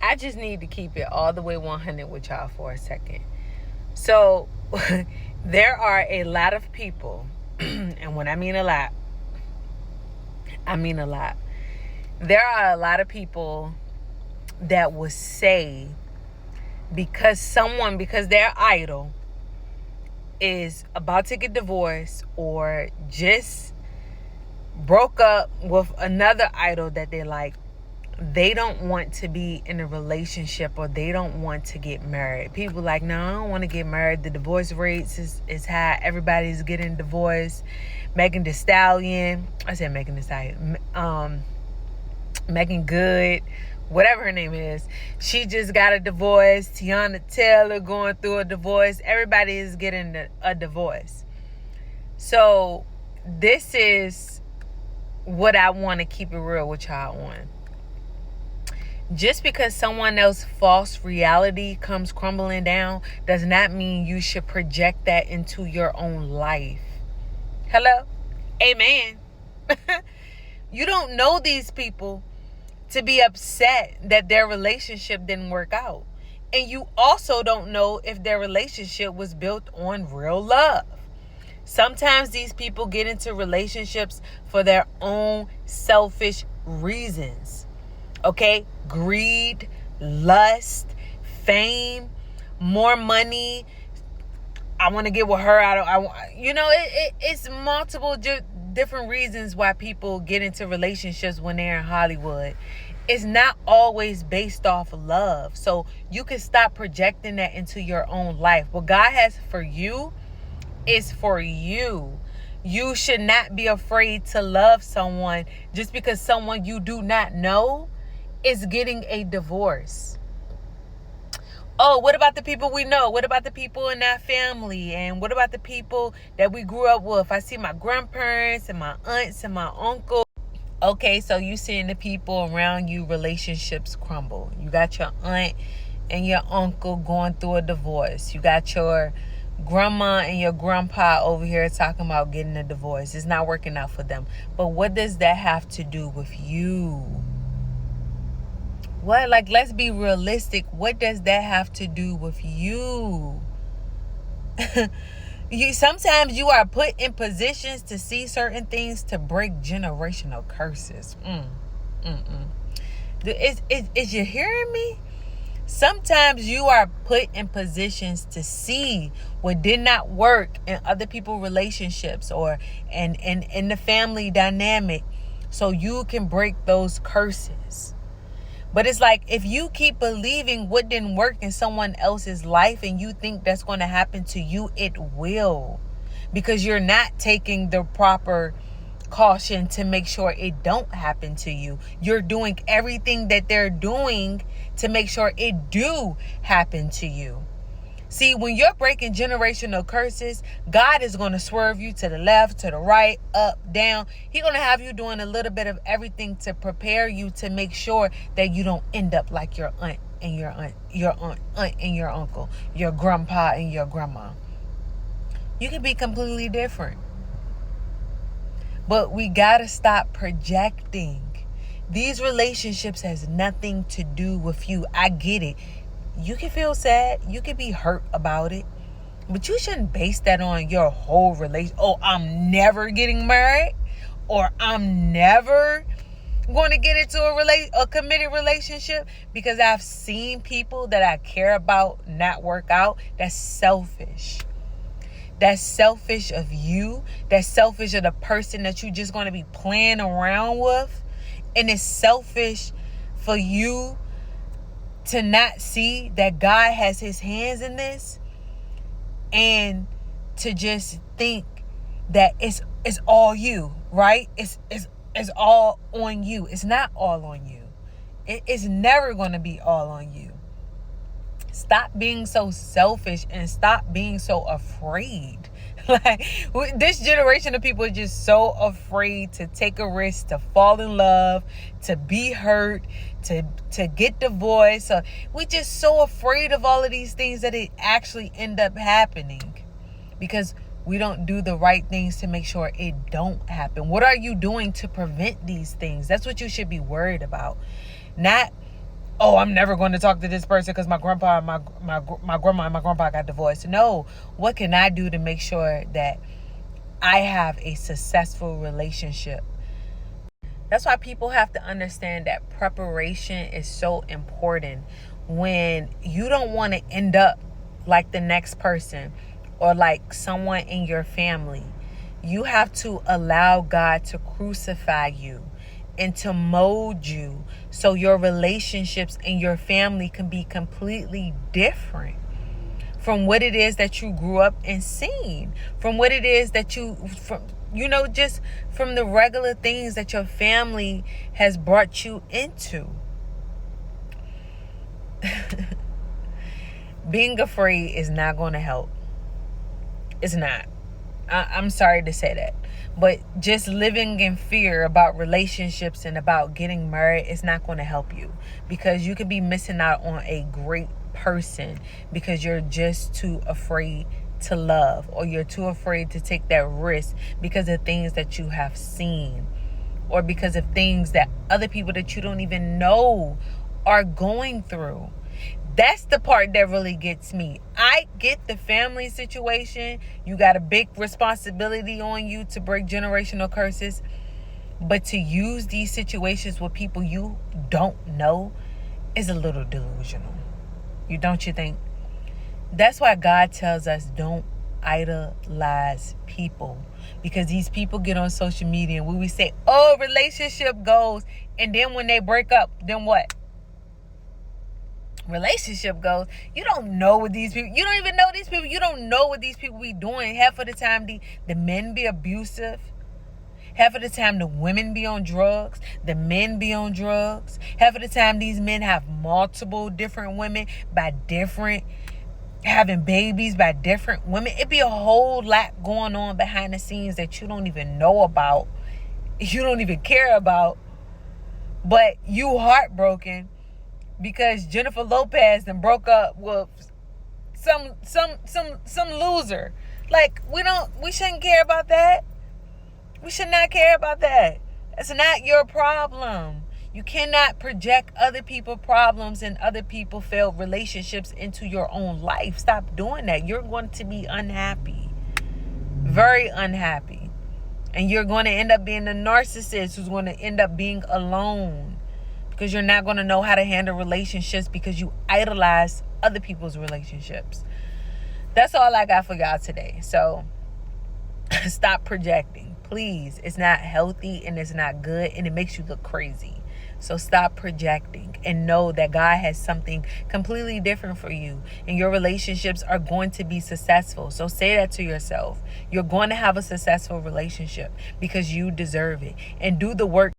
I just need to keep it all the way 100 with y'all for a second. So, there are a lot of people, and when I mean a lot, I mean a lot. There are a lot of people that will say because their idol is about to get divorced or just broke up with another idol that they like, they don't want to be in a relationship or they don't want to get married. People like, no, I don't want to get married. The divorce rates is high. Everybody's getting divorced. Megan Thee Stallion. I said Megan Thee Stallion. Megan Good, whatever her name is. She just got a divorce. Tiana Taylor going through a divorce. Everybody is getting a divorce. So this is what I want to keep it real with y'all on. Just because someone else's false reality comes crumbling down does not mean you should project that into your own life. Hello? Amen. You don't know these people to be upset that their relationship didn't work out. And you also don't know if their relationship was built on real love. Sometimes these people get into relationships for their own selfish reasons. Okay? Greed, lust, fame, more money. I want to get with her. It's multiple different reasons why people get into relationships when they're in Hollywood. It's not always based off of love. So you can stop projecting that into your own life. What God has for you is for you. You should not be afraid to love someone just because someone you do not know is getting a divorce. Oh, what about the people we know? What about the people in that family? And what about the people that we grew up with? I see my grandparents and my aunts and my uncle. Okay, so you seeing the people around you, relationships crumble. You got your aunt and your uncle going through a divorce. You got your grandma and your grandpa over here talking about getting a divorce. It's not working out for them. But what does that have to do with you? What? Like, let's be realistic. What does that have to do with you? Sometimes you are put in positions to see certain things to break generational curses. Is you hearing me? Sometimes you are put in positions to see what did not work in other people's relationships or in the family dynamic so you can break those curses. But it's like, if you keep believing what didn't work in someone else's life and you think that's going to happen to you, it will. Because you're not taking the proper caution to make sure it don't happen to you. You're doing everything that they're doing to make sure it do happen to you. See, when you're breaking generational curses, God is going to swerve you to the left, to the right, up, down. He's going to have you doing a little bit of everything to prepare you to make sure that you don't end up like your aunt and your aunt and your uncle, your grandpa and your grandma. You can be completely different. But we got to stop projecting. These relationships has nothing to do with you. I get it. You can feel sad. You can be hurt about it. But you shouldn't base that on your whole relation. Oh, I'm never getting married. Or I'm never going to get into a committed relationship. Because I've seen people that I care about not work out. That's selfish. That's selfish of you. That's selfish of the person that you're just going to be playing around with. And it's selfish for you to not see that God has his hands in this and to just think that it's all you, right? It's all on you. It's not all on you. It's never going to be all on you. Stop being so selfish and stop being so afraid. Like, this generation of people are just so afraid to take a risk, to fall in love, to be hurt, to get divorced. We're just so afraid of all of these things that it actually end up happening because we don't do the right things to make sure it don't happen. What are you doing to prevent these things? That's what you should be worried about. Not oh, I'm never going to talk to this person because my grandpa, my grandma, and my grandpa got divorced. No, what can I do to make sure that I have a successful relationship? That's why people have to understand that preparation is so important. When you don't want to end up like the next person or like someone in your family, you have to allow God to crucify you and to mold you so your relationships and your family can be completely different from what it is that you grew up and seen, from what it is that just from the regular things that your family has brought you into. Being afraid is not going to help. It's not. I'm sorry to say that. But just living in fear about relationships and about getting married is not going to help you, because you could be missing out on a great person because you're just too afraid to love, or you're too afraid to take that risk because of things that you have seen, or because of things that other people that you don't even know are going through. That's the part that really gets me. I get the family situation. You got a big responsibility on you to break generational curses. But to use these situations with people you don't know is a little delusional. Don't you think? That's why God tells us don't idolize people. Because these people get on social media and when we say, oh, relationship goals, and then when they break up, then what? Relationship goes. You don't know what these people, you don't even know these people. You don't know what these people be doing. Half of the time the men be abusive. Half of the time the women be on drugs. The men be on drugs. Half of the time these men have multiple different women having babies by different women. It be a whole lot going on behind the scenes that you don't even know about. You don't even care about. But you heartbroken because Jennifer Lopez then broke up with some loser. Like, we shouldn't care about that. We should not care about that. It's not your problem. You cannot project other people's problems and other people's failed relationships into your own life. Stop doing that. You're going to be unhappy. Very unhappy. And you're going to end up being a narcissist who's going to end up being alone. Because you're not going to know how to handle relationships because you idolize other people's relationships. That's all I got for y'all today. So stop projecting. Please. It's not healthy and it's not good and it makes you look crazy. So stop projecting and know that God has something completely different for you. And your relationships are going to be successful. So say that to yourself. You're going to have a successful relationship because you deserve it. And do the work